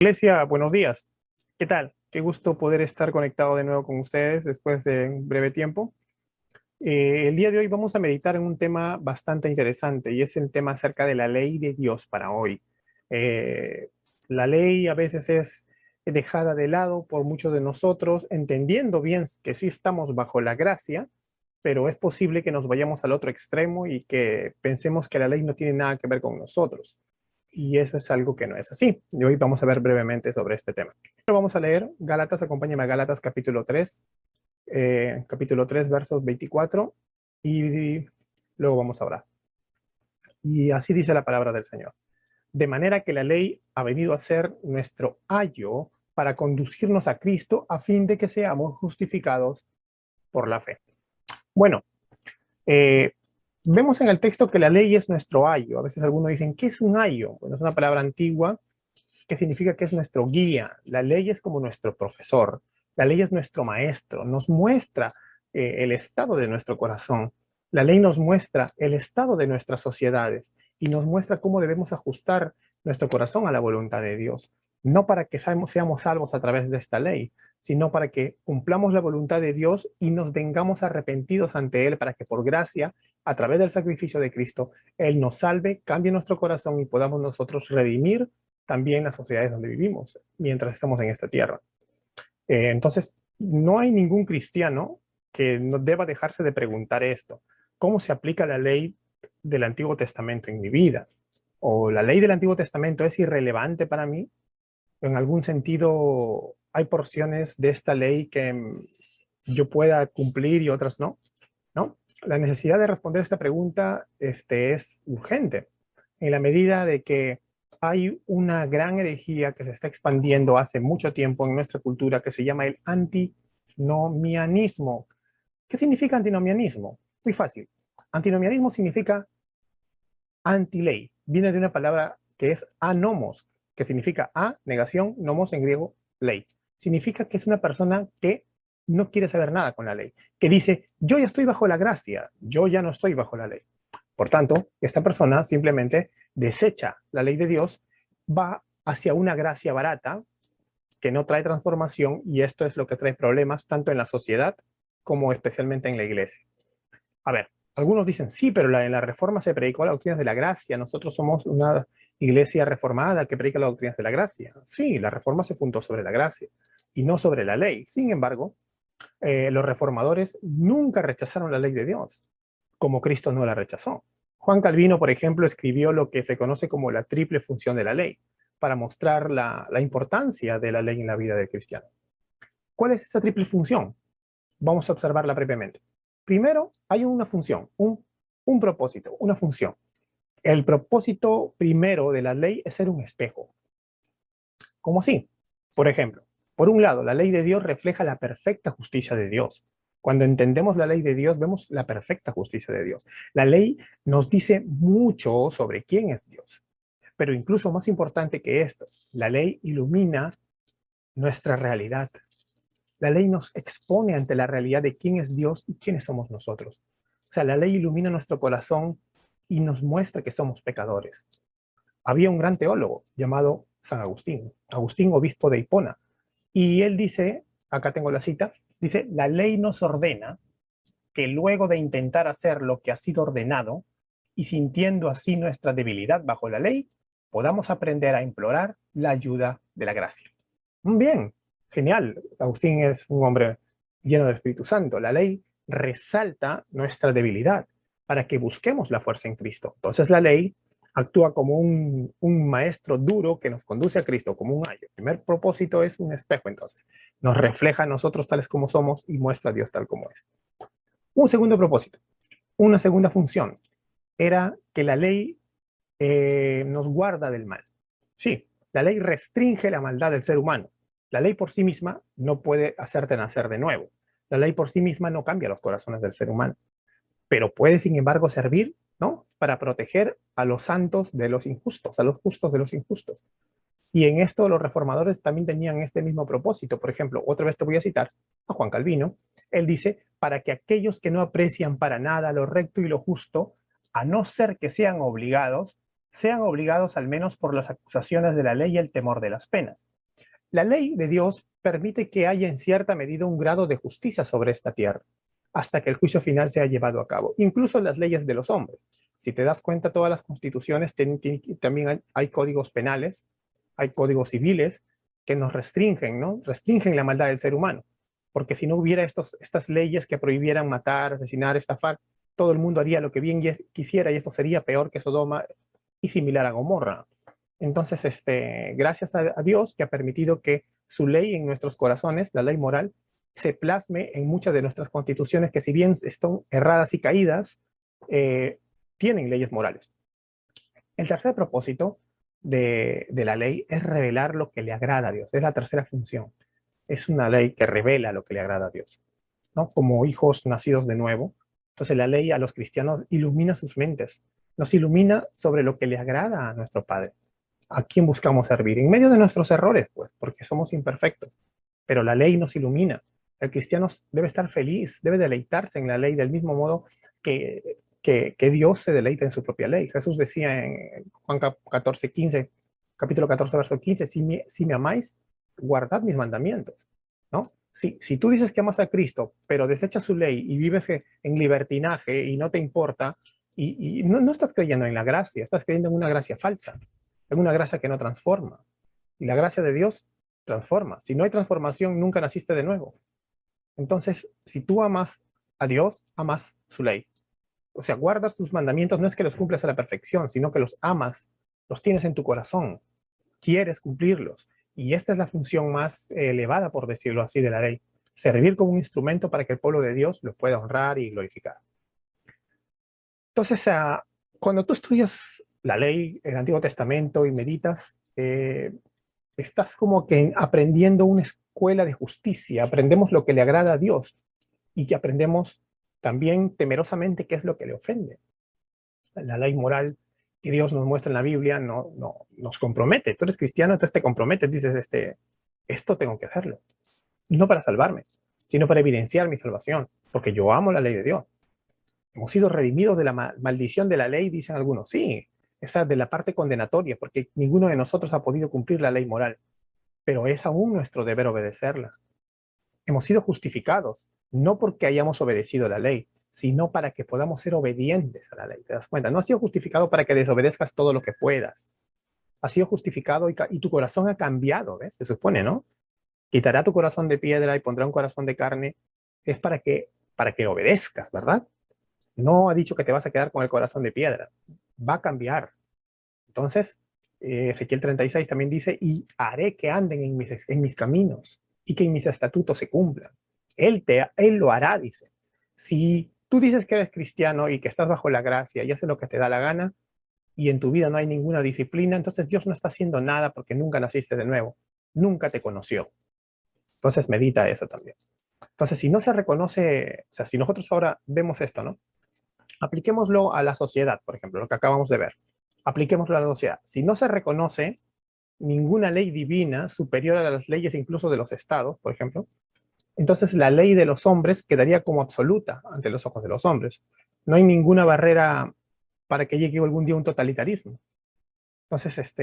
Iglesia, buenos días. ¿Qué tal? Qué gusto poder estar conectado de nuevo con ustedes después de un breve tiempo. El día de hoy vamos a meditar en un tema bastante interesante y es el tema acerca de la ley de Dios para hoy. Eh, la ley a veces es dejada de lado por muchos de nosotros, entendiendo bien que sí estamos bajo la gracia, pero es posible que nos vayamos al otro extremo y que pensemos que la ley no tiene nada que ver con nosotros. Y eso es algo que no es así. Y hoy vamos a ver brevemente sobre este tema. Pero vamos a leer Gálatas, acompáñame a Gálatas capítulo 3 versos 24, y luego vamos a orar. Y así dice la palabra del Señor. De manera que la ley ha venido a ser nuestro ayo para conducirnos a Cristo a fin de que seamos justificados por la fe. Bueno, eh, vemos en el texto que la ley es nuestro ayo. A veces algunos dicen, ¿qué es un ayo? Bueno, es una palabra antigua que significa que es nuestro guía. La ley es como nuestro profesor. La ley es nuestro maestro. Nos muestra el estado de nuestro corazón. La ley nos muestra el estado de nuestras sociedades y nos muestra cómo debemos ajustar nuestro corazón a la voluntad de Dios. No para que seamos salvos a través de esta ley, sino para que cumplamos la voluntad de Dios y nos vengamos arrepentidos ante Él para que por gracia, a través del sacrificio de Cristo, Él nos salve, cambie nuestro corazón y podamos nosotros redimir también las sociedades donde vivimos mientras estamos en esta tierra. Entonces, no hay ningún cristiano que no deba dejarse de preguntar esto. ¿Cómo se aplica la ley del Antiguo Testamento en mi vida? ¿O la ley del Antiguo Testamento es irrelevante para mí? ¿En algún sentido hay porciones de esta ley que yo pueda cumplir y otras no? ¿No? La necesidad de responder esta pregunta es urgente, en la medida de que hay una gran herejía que se está expandiendo hace mucho tiempo en nuestra cultura que se llama el antinomianismo. ¿Qué significa antinomianismo? Muy fácil. Antinomianismo significa anti-ley. Viene de una palabra que es anomos, que significa a, negación, nomos en griego, ley. Significa que es una persona que no quiere saber nada con la ley, que dice, yo ya estoy bajo la gracia, yo ya no estoy bajo la ley. Por tanto, esta persona simplemente desecha la ley de Dios, va hacia una gracia barata que no trae transformación, y esto es lo que trae problemas tanto en la sociedad como especialmente en la iglesia. A ver, algunos dicen, sí, pero en la Reforma se predicó la doctrina de la gracia. Nosotros somos una iglesia reformada que predica la doctrina de la gracia. Sí, la Reforma se fundó sobre la gracia y no sobre la ley. Sin embargo, los reformadores nunca rechazaron la ley de Dios, como Cristo no la rechazó. Juan Calvino, por ejemplo, escribió lo que se conoce como la triple función de la ley, para mostrar la importancia de la ley en la vida del cristiano. ¿Cuál es esa triple función? Vamos a observarla brevemente. Primero, hay una función, un propósito, una función. El propósito primero de la ley es ser un espejo. ¿Cómo así? Por ejemplo, por un lado, la ley de Dios refleja la perfecta justicia de Dios. Cuando entendemos la ley de Dios, vemos la perfecta justicia de Dios. La ley nos dice mucho sobre quién es Dios. Pero incluso más importante que esto, la ley ilumina nuestra realidad. La ley nos expone ante la realidad de quién es Dios y quiénes somos nosotros. O sea, la ley ilumina nuestro corazón y nos muestra que somos pecadores. Había un gran teólogo llamado San Agustín, Agustín, obispo de Hipona, y él dice, acá tengo la cita, dice, la ley nos ordena que luego de intentar hacer lo que ha sido ordenado y sintiendo así nuestra debilidad bajo la ley, podamos aprender a implorar la ayuda de la gracia. Bien, genial. Agustín es un hombre lleno de Espíritu Santo. La ley resalta nuestra debilidad para que busquemos la fuerza en Cristo. Entonces la ley actúa como un maestro duro que nos conduce a Cristo, como un ayo. El primer propósito es un espejo, entonces. Nos refleja a nosotros tales como somos y muestra a Dios tal como es. Un segundo propósito, una segunda función, era que la ley nos guarda del mal. Sí, la ley restringe la maldad del ser humano. La ley por sí misma no puede hacerte nacer de nuevo. La ley por sí misma no cambia los corazones del ser humano, pero puede, sin embargo, servir, ¿no?, para proteger a los santos de los injustos, a los justos de los injustos. Y en esto los reformadores también tenían este mismo propósito. Por ejemplo, otra vez te voy a citar a Juan Calvino. Él dice, para que aquellos que no aprecian para nada lo recto y lo justo, a no ser que sean obligados al menos por las acusaciones de la ley y el temor de las penas. La ley de Dios permite que haya en cierta medida un grado de justicia sobre esta tierra, hasta que el juicio final sea llevado a cabo. Incluso las leyes de los hombres. Si te das cuenta, todas las constituciones también hay códigos penales, hay códigos civiles que nos restringen, ¿no? Restringen la maldad del ser humano. Porque si no hubiera estas leyes que prohibieran matar, asesinar, estafar, todo el mundo haría lo que bien quisiera y eso sería peor que Sodoma y similar a Gomorra. Entonces, gracias a Dios que ha permitido que su ley en nuestros corazones, la ley moral, se plasme en muchas de nuestras constituciones que si bien están erradas y caídas, tienen leyes morales. El tercer propósito de la ley es revelar lo que le agrada a Dios. Es la tercera función. Es una ley que revela lo que le agrada a Dios, ¿no? Como hijos nacidos de nuevo. Entonces la ley a los cristianos ilumina sus mentes, nos ilumina sobre lo que le agrada a nuestro Padre. ¿A quién buscamos servir? En medio de nuestros errores, pues, porque somos imperfectos. Pero la ley nos ilumina. El cristiano debe estar feliz, debe deleitarse en la ley del mismo modo que Dios se deleita en su propia ley. Jesús decía en Juan 14, 15, capítulo 14, verso 15, si me amáis, guardad mis mandamientos, ¿no? Si tú dices que amas a Cristo, pero desechas su ley y vives en libertinaje y no te importa, y no estás creyendo en la gracia, estás creyendo en una gracia falsa, en una gracia que no transforma. Y la gracia de Dios transforma. Si no hay transformación, nunca naciste de nuevo. Entonces, si tú amas a Dios, amas su ley. O sea, guardas sus mandamientos, no es que los cumplas a la perfección, sino que los amas, los tienes en tu corazón, quieres cumplirlos. Y esta es la función más elevada, por decirlo así, de la ley. Servir como un instrumento para que el pueblo de Dios lo pueda honrar y glorificar. Entonces, cuando tú estudias la ley, el Antiguo Testamento y meditas, estás como que aprendiendo una escuela de justicia, aprendemos lo que le agrada a Dios y que aprendemos también temerosamente qué es lo que le ofende. La ley moral que Dios nos muestra en la Biblia nos compromete. Tú eres cristiano, entonces te comprometes, dices, esto tengo que hacerlo. No para salvarme, sino para evidenciar mi salvación, porque yo amo la ley de Dios. Hemos sido redimidos de la maldición de la ley, dicen algunos. Sí, esa de la parte condenatoria, porque ninguno de nosotros ha podido cumplir la ley moral, pero es aún nuestro deber obedecerla. Hemos sido justificados, no porque hayamos obedecido la ley, sino para que podamos ser obedientes a la ley. ¿Te das cuenta? No has sido justificado para que desobedezcas todo lo que puedas. Has sido justificado y tu corazón ha cambiado, ¿ves? Se supone, ¿no? Quitará tu corazón de piedra y pondrá un corazón de carne. Es para que obedezcas, ¿verdad? No ha dicho que te vas a quedar con el corazón de piedra. Va a cambiar. Entonces, Ezequiel 36 también dice, y haré que anden en mis caminos y que en mis estatutos se cumplan. Él lo hará, dice. Si tú dices que eres cristiano y que estás bajo la gracia y haces lo que te da la gana y en tu vida no hay ninguna disciplina, entonces Dios no está haciendo nada porque nunca naciste de nuevo, nunca te conoció. Entonces medita eso también. Entonces, si no se reconoce, o sea, si nosotros ahora vemos esto, ¿no? Apliquémoslo a la sociedad, por ejemplo, lo que acabamos de ver. Apliquémoslo a la sociedad. Si no se reconoce ninguna ley divina superior a las leyes incluso de los estados, por ejemplo, entonces la ley de los hombres quedaría como absoluta ante los ojos de los hombres. No hay ninguna barrera para que llegue algún día un totalitarismo. Entonces,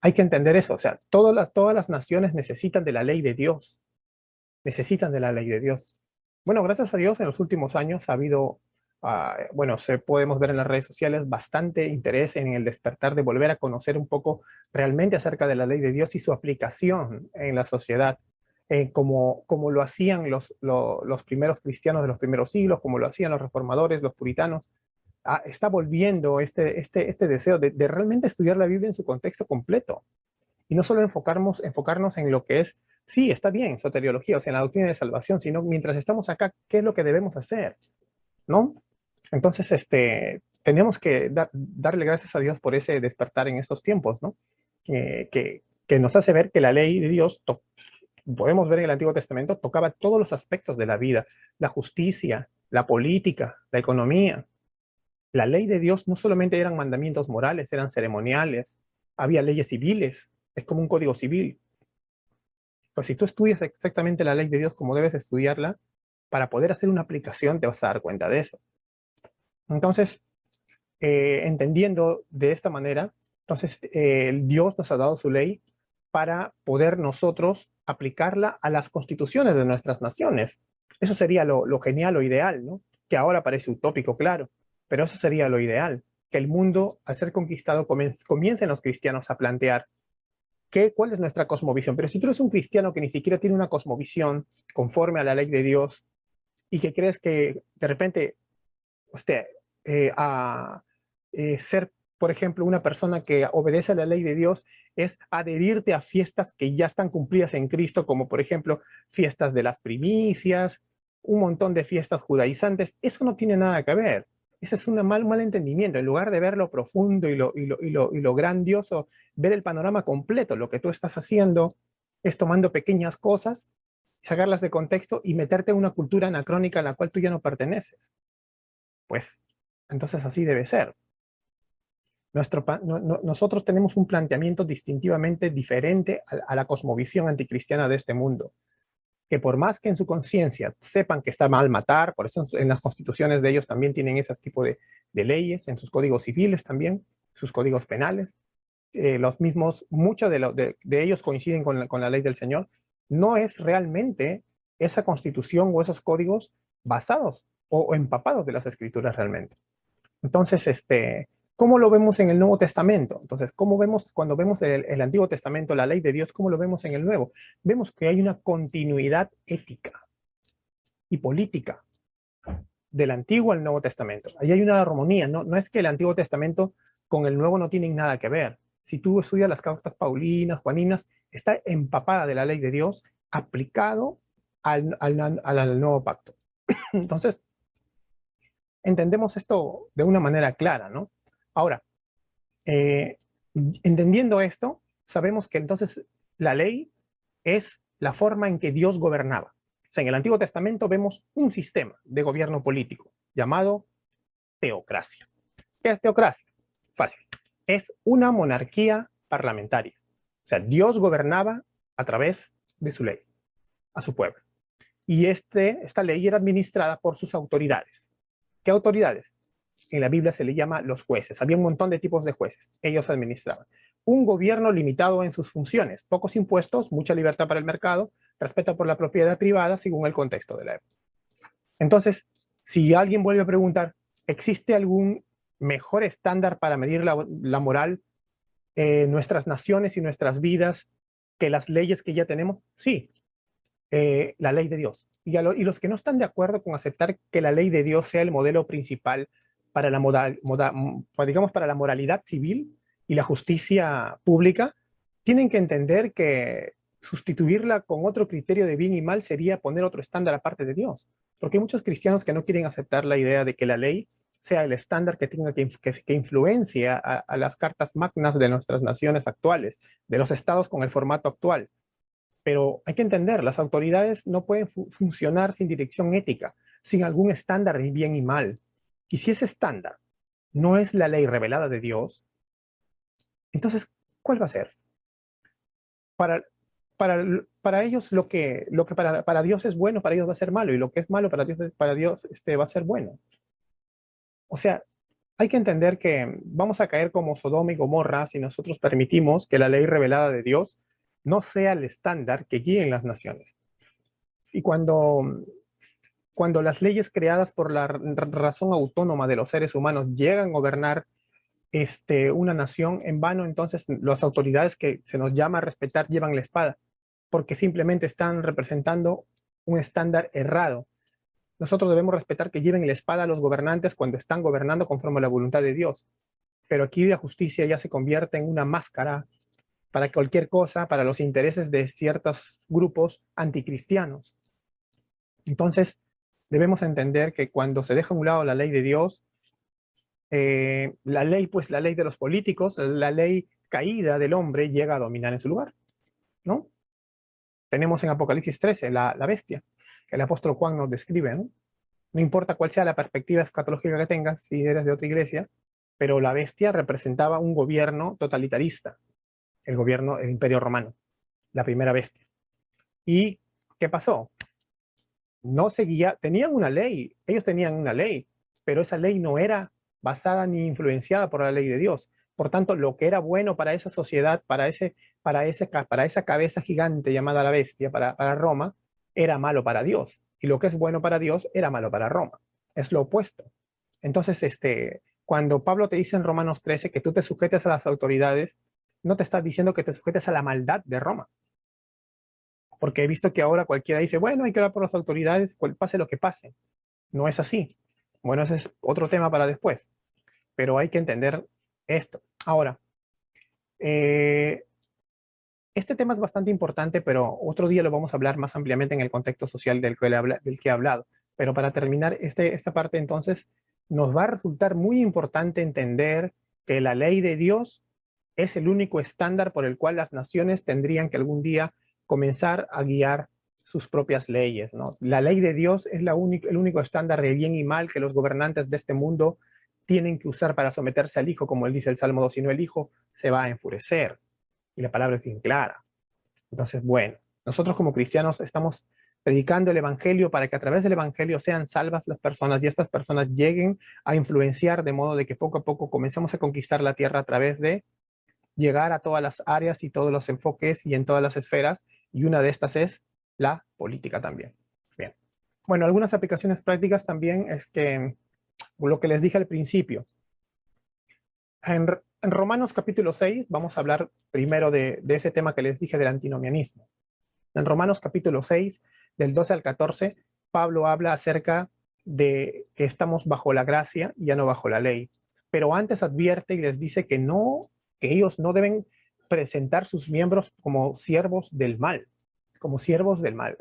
hay que entender eso. O sea, todas las naciones necesitan de la ley de Dios. Necesitan de la ley de Dios. Bueno, gracias a Dios en los últimos años ha habido, bueno, podemos ver en las redes sociales bastante interés en el despertar de volver a conocer un poco realmente acerca de la ley de Dios y su aplicación en la sociedad, como lo hacían los primeros cristianos de los primeros siglos, como lo hacían los reformadores, los puritanos. Está volviendo este deseo de realmente estudiar la Biblia en su contexto completo y no solo enfocarnos en lo que es, sí, está bien, soteriología, o sea, en la doctrina de salvación, sino mientras estamos acá, ¿qué es lo que debemos hacer? ¿No? Entonces, tenemos que darle gracias a Dios por ese despertar en estos tiempos, ¿no? Que nos hace ver que la ley de Dios, podemos ver en el Antiguo Testamento, tocaba todos los aspectos de la vida, la justicia, la política, la economía. La ley de Dios no solamente eran mandamientos morales, eran ceremoniales, había leyes civiles, es como un código civil. Pues si tú estudias exactamente la ley de Dios como debes estudiarla, para poder hacer una aplicación te vas a dar cuenta de eso. Entonces, entendiendo de esta manera, entonces Dios nos ha dado su ley para poder nosotros aplicarla a las constituciones de nuestras naciones. Eso sería lo genial, lo ideal, ¿no? Que ahora parece utópico, claro, pero eso sería lo ideal, que el mundo, al ser conquistado, comiencen los cristianos a plantear cuál es nuestra cosmovisión. Pero si tú eres un cristiano que ni siquiera tiene una cosmovisión conforme a la ley de Dios y que crees que de repente usted a ser, por ejemplo, una persona que obedece a la ley de Dios es adherirte a fiestas que ya están cumplidas en Cristo, como por ejemplo fiestas de las primicias, un montón de fiestas judaizantes. Eso no tiene nada que ver. Ese es un mal entendimiento. En lugar de ver lo profundo y lo grandioso, ver el panorama completo, lo que tú estás haciendo es tomando pequeñas cosas, sacarlas de contexto y meterte en una cultura anacrónica a la cual tú ya no perteneces. Pues entonces así debe ser. Nosotros tenemos un planteamiento distintivamente diferente a la cosmovisión anticristiana de este mundo, que por más que en su conciencia sepan que está mal matar, por eso en las constituciones de ellos también tienen ese tipo de leyes, en sus códigos civiles también, sus códigos penales, los mismos, muchos de ellos coinciden con la ley del Señor, no es realmente esa constitución o esos códigos basados o empapados de las escrituras realmente. Entonces, ¿cómo lo vemos en el Nuevo Testamento? Entonces, ¿cómo vemos cuando vemos el Antiguo Testamento, la ley de Dios, cómo lo vemos en el Nuevo? Vemos que hay una continuidad ética y política del Antiguo al Nuevo Testamento. Ahí hay una armonía, no es que el Antiguo Testamento con el Nuevo no tienen nada que ver. Si tú estudias las cartas paulinas, juaninas, está empapada de la ley de Dios aplicado al nuevo pacto. Entonces, entendemos esto de una manera clara, ¿no? Ahora, entendiendo esto, sabemos que entonces la ley es la forma en que Dios gobernaba. O sea, en el Antiguo Testamento vemos un sistema de gobierno político llamado teocracia. ¿Qué es teocracia? Fácil. Es una monarquía parlamentaria. O sea, Dios gobernaba a través de su ley, a su pueblo. Y esta ley era administrada por sus autoridades. ¿Qué autoridades? En la Biblia se le llama los jueces. Había un montón de tipos de jueces. Ellos administraban. Un gobierno limitado en sus funciones. Pocos impuestos, mucha libertad para el mercado, respeto por la propiedad privada según el contexto de la época. Entonces, si alguien vuelve a preguntar, ¿existe algún mejor estándar para medir la moral en nuestras naciones y nuestras vidas que las leyes que ya tenemos? Sí, la ley de Dios. Y los que no están de acuerdo con aceptar que la ley de Dios sea el modelo principal para digamos, para la moralidad civil y la justicia pública, tienen que entender que sustituirla con otro criterio de bien y mal sería poner otro estándar aparte de Dios. Porque hay muchos cristianos que no quieren aceptar la idea de que la ley sea el estándar que tenga que influencia a las cartas magnas de nuestras naciones actuales, de los estados con el formato actual. Pero hay que entender, las autoridades no pueden funcionar sin dirección ética, sin algún estándar de bien y mal. Y si ese estándar no es la ley revelada de Dios, entonces, ¿cuál va a ser? Para, para ellos lo que para Dios es bueno, para ellos va a ser malo, y lo que es malo para Dios va a ser bueno. O sea, hay que entender que vamos a caer como Sodoma y Gomorra si nosotros permitimos que la ley revelada de Dios no sea el estándar que guíen las naciones. Y cuando las leyes creadas por la razón autónoma de los seres humanos llegan a gobernar una nación, en vano entonces las autoridades que se nos llama a respetar llevan la espada, porque simplemente están representando un estándar errado. Nosotros debemos respetar que lleven la espada a los gobernantes cuando están gobernando conforme a la voluntad de Dios. Pero aquí la justicia ya se convierte en una máscara para cualquier cosa, para los intereses de ciertos grupos anticristianos. Entonces, debemos entender que cuando se deja a un lado la ley de Dios, la ley de los políticos, la ley caída del hombre llega a dominar en su lugar, ¿no? Tenemos en Apocalipsis 13 la bestia, que el apóstol Juan nos describe, ¿no? No importa cuál sea la perspectiva escatológica que tengas, si eres de otra iglesia, pero la bestia representaba un gobierno totalitarista, el Imperio Romano, la primera bestia. ¿Y qué pasó? No seguía, ellos tenían una ley, pero esa ley no era basada ni influenciada por la ley de Dios. Por tanto, lo que era bueno para esa sociedad, para esa cabeza gigante llamada la bestia, para Roma, era malo para Dios. Y lo que es bueno para Dios era malo para Roma. Es lo opuesto. Entonces, cuando Pablo te dice en Romanos 13 que tú te sujetes a las autoridades, no te está diciendo que te sujetes a la maldad de Roma. Porque he visto que ahora cualquiera dice, bueno, hay que hablar por las autoridades, pase lo que pase. No es así. Bueno, ese es otro tema para después. Pero hay que entender esto. Ahora, este tema es bastante importante, pero otro día lo vamos a hablar más ampliamente en el contexto social del que he hablado. Pero para terminar esta parte, entonces, nos va a resultar muy importante entender que la ley de Dios es el único estándar por el cual las naciones tendrían que algún día comenzar a guiar sus propias leyes, ¿no? La ley de Dios es el único estándar de bien y mal que los gobernantes de este mundo tienen que usar para someterse al Hijo, como él dice el Salmo 2, si no el Hijo se va a enfurecer. Y la palabra es bien clara. Entonces, bueno, nosotros como cristianos estamos predicando el Evangelio para que a través del Evangelio sean salvas las personas y estas personas lleguen a influenciar de modo de que poco a poco comencemos a conquistar la tierra a través de llegar a todas las áreas y todos los enfoques y en todas las esferas, y una de estas es la política también. Bien. Bueno, algunas aplicaciones prácticas también es que lo que les dije al principio. En Romanos capítulo 6 vamos a hablar primero de ese tema que les dije del antinomianismo. En Romanos capítulo 6, del 12 al 14, Pablo habla acerca de que estamos bajo la gracia y ya no bajo la ley. Pero antes advierte y les dice que ellos no deben presentar sus miembros como siervos del mal,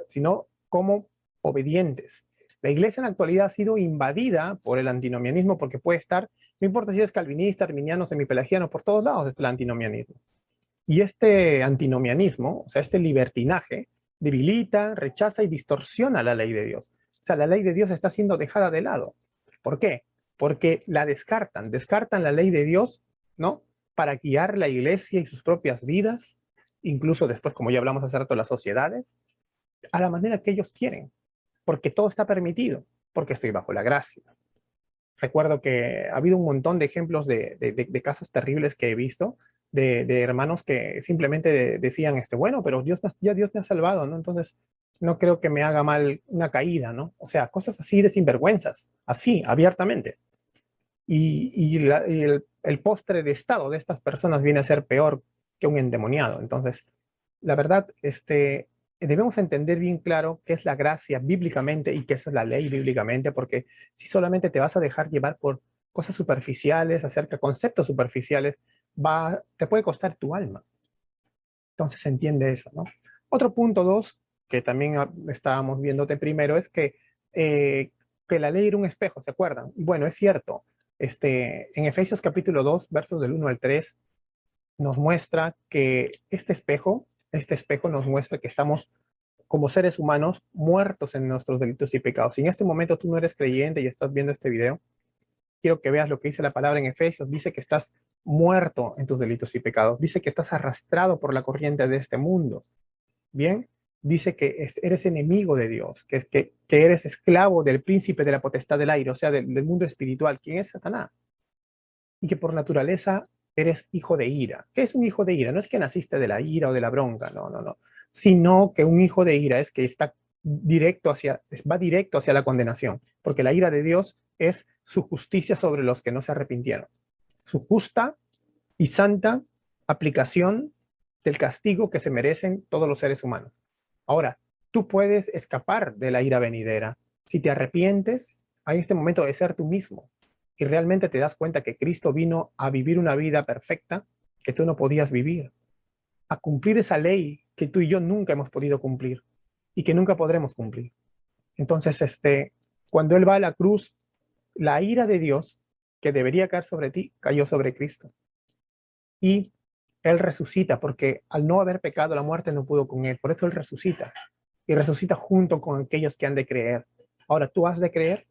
sino como obedientes. La iglesia en la actualidad ha sido invadida por el antinomianismo porque puede estar, no importa si es calvinista, arminiano, semipelagiano, por todos lados está el antinomianismo. Y este antinomianismo, o sea, este libertinaje, debilita, rechaza y distorsiona la ley de Dios. O sea, la ley de Dios está siendo dejada de lado. ¿Por qué? Porque la descartan la ley de Dios, ¿no? Para guiar la iglesia y sus propias vidas, incluso después, como ya hablamos hace rato, las sociedades, a la manera que ellos quieren, porque todo está permitido, porque estoy bajo la gracia. Recuerdo que ha habido un montón de ejemplos de casos terribles que he visto, de hermanos que simplemente decían, bueno, pero ya Dios me ha salvado, ¿no? Entonces, no creo que me haga mal una caída, ¿no? O sea, cosas así de sinvergüenzas, así, abiertamente. Y el postre de estado de estas personas viene a ser peor que un endemoniado. Entonces, la verdad, debemos entender bien claro qué es la gracia bíblicamente y qué es la ley bíblicamente, porque si solamente te vas a dejar llevar por cosas superficiales, acerca de conceptos superficiales, te puede costar tu alma. Entonces se entiende eso, ¿no? Otro punto 2, que también estábamos viéndote primero, es que la ley era un espejo, ¿se acuerdan? Y bueno, es cierto. En Efesios capítulo 2, versos del 1 al 3, nos muestra que este espejo nos muestra que estamos como seres humanos muertos en nuestros delitos y pecados. Si en este momento tú no eres creyente y estás viendo este video, quiero que veas lo que dice la palabra en Efesios. Dice que estás muerto en tus delitos y pecados. Dice que estás arrastrado por la corriente de este mundo. Bien, dice que eres enemigo de Dios, que eres esclavo del príncipe de la potestad del aire, o sea, del mundo espiritual, quien es Satanás. Y que por naturaleza eres hijo de ira. ¿Qué es un hijo de ira? No es que naciste de la ira o de la bronca, no, no, no. Sino que un hijo de ira es que va directo hacia la condenación, porque la ira de Dios es su justicia sobre los que no se arrepintieron. Su justa y santa aplicación del castigo que se merecen todos los seres humanos. Ahora, tú puedes escapar de la ira venidera si te arrepientes a este momento de ser tú mismo y realmente te das cuenta que Cristo vino a vivir una vida perfecta que tú no podías vivir, a cumplir esa ley que tú y yo nunca hemos podido cumplir y que nunca podremos cumplir. Entonces, cuando Él va a la cruz, la ira de Dios que debería caer sobre ti, cayó sobre Cristo. Y Él resucita, porque al no haber pecado, la muerte no pudo con Él. Por eso Él resucita. Y resucita junto con aquellos que han de creer. Ahora, ¿tú has de creer?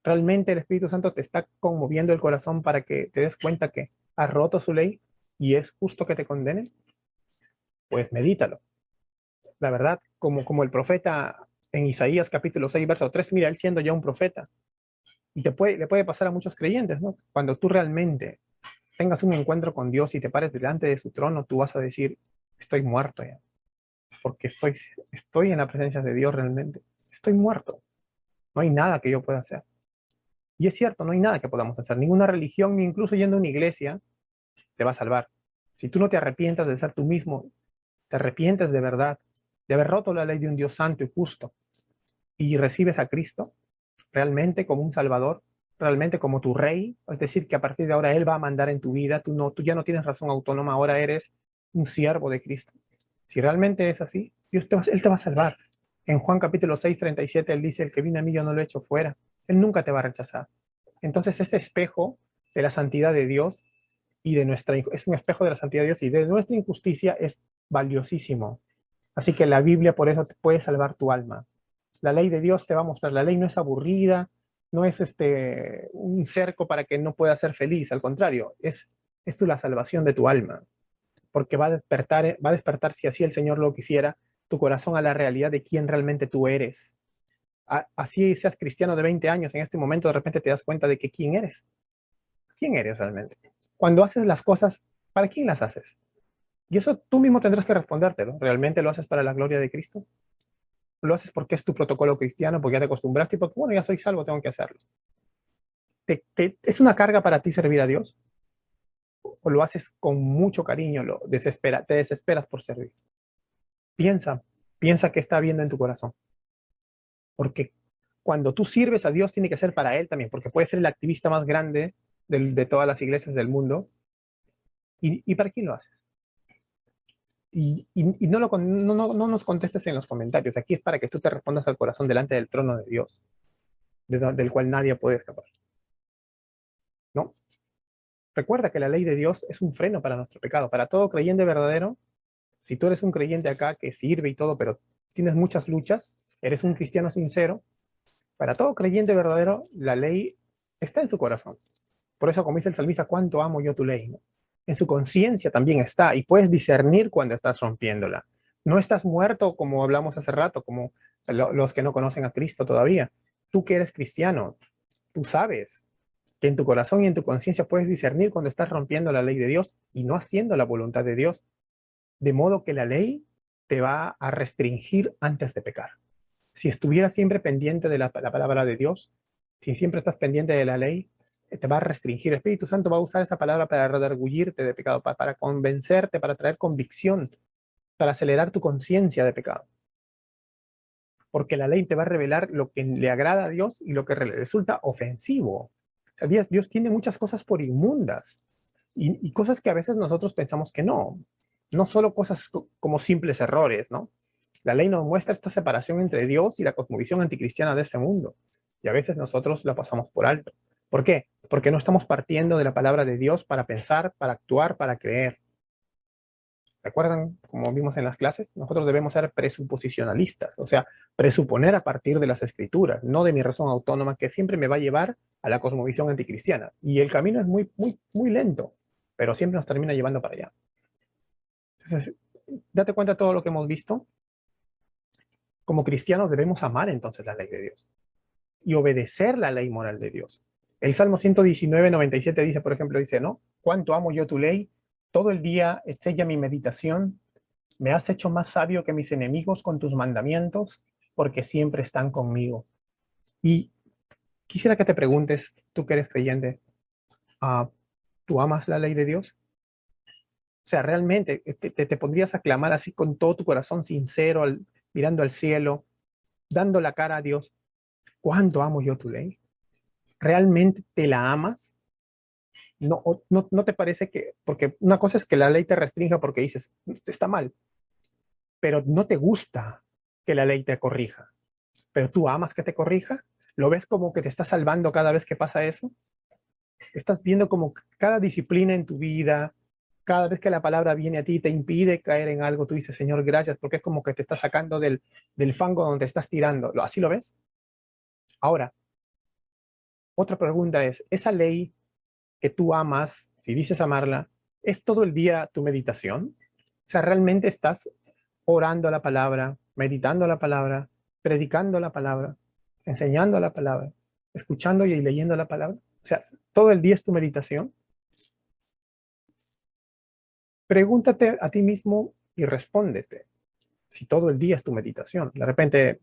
¿Realmente el Espíritu Santo te está conmoviendo el corazón para que te des cuenta que has roto su ley y es justo que te condenen? Pues medítalo. La verdad, como el profeta en Isaías capítulo 6, verso 3, mira, él siendo ya un profeta. Y le puede pasar a muchos creyentes, ¿no? Cuando tú realmente tengas un encuentro con Dios y te pares delante de su trono, tú vas a decir, estoy muerto ya, porque estoy en la presencia de Dios realmente. Estoy muerto. No hay nada que yo pueda hacer. Y es cierto, no hay nada que podamos hacer. Ninguna religión, ni incluso yendo a una iglesia, te va a salvar. Si tú no te arrepientas de ser tú mismo, te arrepientes de verdad, de haber roto la ley de un Dios santo y justo, y recibes a Cristo realmente como un Salvador, realmente como tu Rey, es decir, que a partir de ahora Él va a mandar en tu vida, tú ya no tienes razón autónoma, ahora eres un siervo de Cristo. Si realmente es así, Él te va a salvar. En Juan capítulo 6:37, Él dice, el que vino a mí yo no lo he hecho fuera. Él nunca te va a rechazar. Entonces, este espejo de la santidad de Dios y es un espejo de la santidad de Dios y de nuestra injusticia es valiosísimo. Así que la Biblia por eso te puede salvar tu alma. La ley de Dios te va a mostrar, la ley no es aburrida, no es un cerco para que no puedas ser feliz, al contrario, es la salvación de tu alma, porque va a despertar, si así el Señor lo quisiera, tu corazón a la realidad de quién realmente tú eres. Así seas cristiano de 20 años, en este momento de repente te das cuenta de que quién eres realmente. Cuando haces las cosas, ¿para quién las haces? Y eso tú mismo tendrás que respondértelo. ¿Realmente lo haces para la gloria de Cristo? ¿Lo haces porque es tu protocolo cristiano, porque ya te acostumbraste y porque, bueno, ya soy salvo, tengo que hacerlo? ¿Es una carga para ti servir a Dios? ¿O lo haces con mucho cariño, te desesperas por servir? Piensa, piensa qué está habiendo en tu corazón. Porque cuando tú sirves a Dios, tiene que ser para Él también, porque puede ser el activista más grande de todas las iglesias del mundo. ¿Y para quién lo haces? Y no nos contestes en los comentarios. Aquí es para que tú te respondas al corazón delante del trono de Dios, del cual nadie puede escapar. ¿No? Recuerda que la ley de Dios es un freno para nuestro pecado. Para todo creyente verdadero, si tú eres un creyente acá que sirve y todo, pero tienes muchas luchas, eres un cristiano sincero, para todo creyente verdadero, la ley está en su corazón. Por eso, como dice el salmista, cuánto amo yo tu ley, ¿no? En su conciencia también está, y puedes discernir cuando estás rompiéndola. No estás muerto, como hablamos hace rato, como los que no conocen a Cristo todavía. Tú que eres cristiano, tú sabes que en tu corazón y en tu conciencia puedes discernir cuando estás rompiendo la ley de Dios y no haciendo la voluntad de Dios. De modo que la ley te va a restringir antes de pecar. Si estuvieras siempre pendiente de la palabra de Dios, si siempre estás pendiente de la ley, te va a restringir. El Espíritu Santo va a usar esa palabra para redarguirte de pecado, para convencerte, para traer convicción, para acelerar tu conciencia de pecado. Porque la ley te va a revelar lo que le agrada a Dios y lo que resulta ofensivo. O sea, Dios tiene muchas cosas por inmundas y cosas que a veces nosotros pensamos que no. No solo cosas como simples errores, ¿no? La ley nos muestra esta separación entre Dios y la cosmovisión anticristiana de este mundo. Y a veces nosotros la pasamos por alto. ¿Por qué? Porque no estamos partiendo de la palabra de Dios para pensar, para actuar, para creer. ¿Recuerdan? Como vimos en las clases, nosotros debemos ser presuposicionalistas, o sea, presuponer a partir de las escrituras, no de mi razón autónoma, que siempre me va a llevar a la cosmovisión anticristiana. Y el camino es muy, muy, muy lento, pero siempre nos termina llevando para allá. Entonces, date cuenta de todo lo que hemos visto. Como cristianos debemos amar entonces la ley de Dios y obedecer la ley moral de Dios. El Salmo 119:97 dice, por ejemplo, dice, ¿no? Cuánto amo yo tu ley, todo el día es ella mi meditación. Me has hecho más sabio que mis enemigos con tus mandamientos, porque siempre están conmigo. Y quisiera que te preguntes, tú que eres creyente, ¿tú amas la ley de Dios? O sea, realmente te pondrías a clamar así con todo tu corazón sincero, mirando al cielo, dando la cara a Dios. ¿Cuánto amo yo tu ley? ¿Realmente te la amas? No te parece que, porque una cosa es que la ley te restrinja porque dices, está mal, pero no te gusta que la ley te corrija. Pero tú amas que te corrija, lo ves como que te está salvando cada vez que pasa eso, estás viendo como cada disciplina en tu vida, cada vez que la palabra viene a ti te impide caer en algo, tú dices, Señor, gracias, porque es como que te está sacando del fango donde estás tirando. ¿Así lo ves? Ahora, otra pregunta es, ¿esa ley que tú amas, si dices amarla, es todo el día tu meditación? O sea, ¿realmente estás orando a la palabra, meditando la palabra, predicando la palabra, enseñando la palabra, escuchando y leyendo la palabra? O sea, todo el día es tu meditación. Pregúntate a ti mismo y respóndete. Si todo el día es tu meditación, de repente,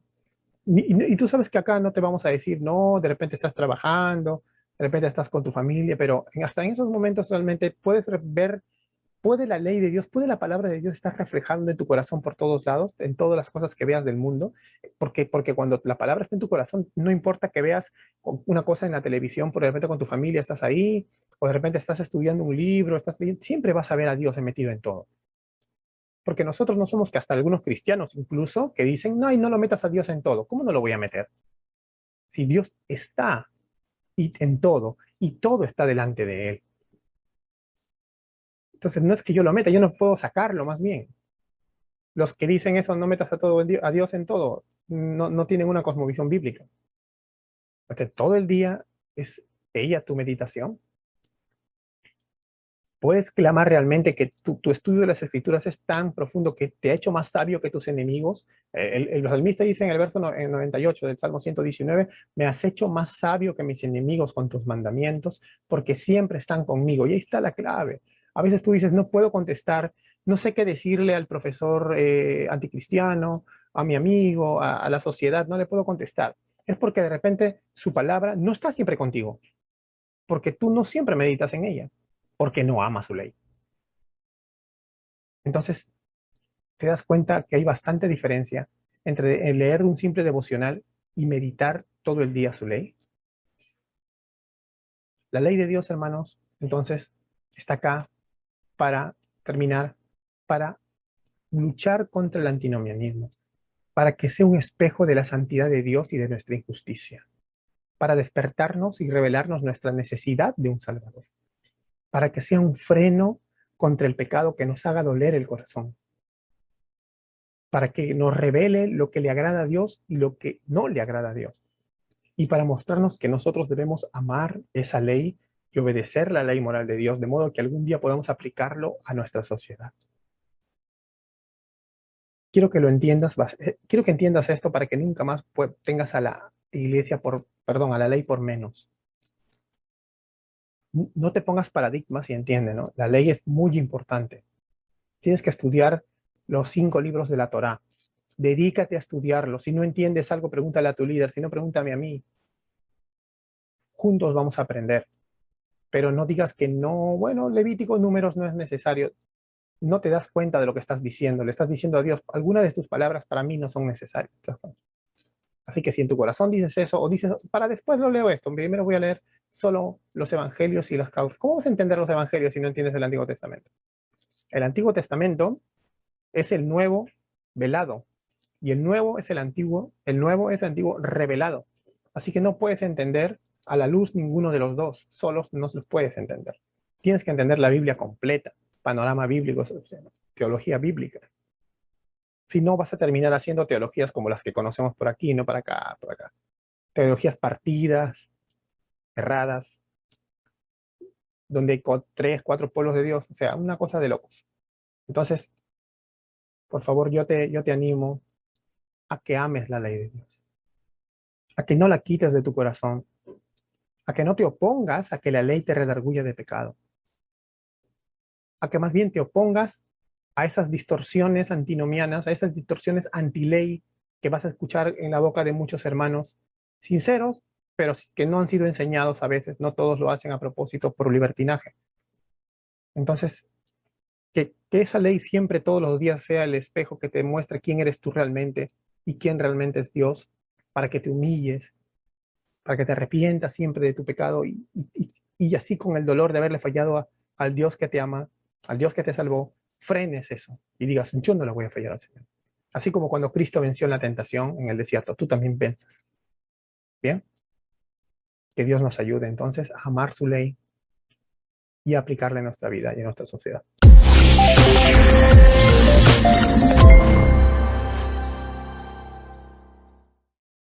y tú sabes que acá no te vamos a decir, no, de repente estás trabajando, de repente estás con tu familia, pero hasta en esos momentos realmente puedes ver, puede la ley de Dios, puede la palabra de Dios estar reflejando en tu corazón por todos lados, en todas las cosas que veas del mundo, porque cuando la palabra está en tu corazón, no importa que veas una cosa en la televisión, por de repente con tu familia estás ahí, o de repente estás estudiando un libro, estás leyendo, siempre vas a ver a Dios metido en todo. Porque nosotros no somos que hasta algunos cristianos incluso que dicen, no, y no lo metas a Dios en todo. ¿Cómo no lo voy a meter? Si Dios está en todo y todo está delante de Él. Entonces no es que yo lo meta, yo no puedo sacarlo más bien. Los que dicen eso, no metas a Dios en todo, no tienen una cosmovisión bíblica. Entonces, todo el día es ella tu meditación. Puedes clamar realmente que tu estudio de las escrituras es tan profundo que te ha hecho más sabio que tus enemigos. El salmista dice en el verso 98 del Salmo 119, me has hecho más sabio que mis enemigos con tus mandamientos, porque siempre están conmigo. Y ahí está la clave. A veces tú dices, no puedo contestar, no sé qué decirle al profesor anticristiano, a mi amigo, a la sociedad, no le puedo contestar. Es porque de repente su palabra no está siempre contigo, porque tú no siempre meditas en ella, porque no amas su ley. Entonces, te das cuenta que hay bastante diferencia entre leer un simple devocional y meditar todo el día su ley. La ley de Dios, hermanos, entonces, está acá para terminar, para luchar contra el antinomianismo, para que sea un espejo de la santidad de Dios y de nuestra injusticia, para despertarnos y revelarnos nuestra necesidad de un Salvador, para que sea un freno contra el pecado que nos haga doler el corazón, para que nos revele lo que le agrada a Dios y lo que no le agrada a Dios, y para mostrarnos que nosotros debemos amar esa ley y obedecer la ley moral de Dios, de modo que algún día podamos aplicarlo a nuestra sociedad. Quiero que lo entiendas, quiero que entiendas esto para que nunca más tengas a la iglesia a la ley por menos. No te pongas paradigmas y entiende, ¿no? La ley es muy importante. Tienes que estudiar los 5 libros de la Torá. Dedícate a estudiarlos. Si no entiendes algo, pregúntale a tu líder. Si no, pregúntame a mí. Juntos vamos a aprender. Pero no digas que no, bueno, Levítico, números no es necesario. No te das cuenta de lo que estás diciendo. Le estás diciendo a Dios, algunas de tus palabras para mí no son necesarias. Así que si en tu corazón dices eso, o dices, para después lo leo esto, primero voy a leer solo los evangelios y las causas. ¿Cómo vas a entender los evangelios si no entiendes el Antiguo Testamento? El Antiguo Testamento es el nuevo velado, y el nuevo es el antiguo revelado. Así que no puedes entender a la luz ninguno de los dos, solos no los puedes entender. Tienes que entender la Biblia completa, panorama bíblico, teología bíblica. Si no, vas a terminar haciendo teologías como las que conocemos por aquí, no para acá, por acá. Teologías partidas, erradas, donde hay 3, 4 pueblos de Dios, o sea, una cosa de locos. Entonces, por favor, yo te animo a que ames la ley de Dios, a que no la quites de tu corazón, a que no te opongas a que la ley te redarguya de pecado, a que más bien te opongas a esas distorsiones antinomianas, a esas distorsiones antiley que vas a escuchar en la boca de muchos hermanos sinceros, pero que no han sido enseñados a veces, no todos lo hacen a propósito por libertinaje. Entonces, que esa ley siempre todos los días sea el espejo que te muestre quién eres tú realmente y quién realmente es Dios, para que te humilles, para que te arrepientas siempre de tu pecado y así con el dolor de haberle fallado al Dios que te ama, al Dios que te salvó, frenes eso y digas, yo no le voy a fallar al Señor. Así como cuando Cristo venció la tentación en el desierto, tú también venzas. ¿Bien? Que Dios nos ayude entonces a amar su ley y a aplicarla en nuestra vida y en nuestra sociedad.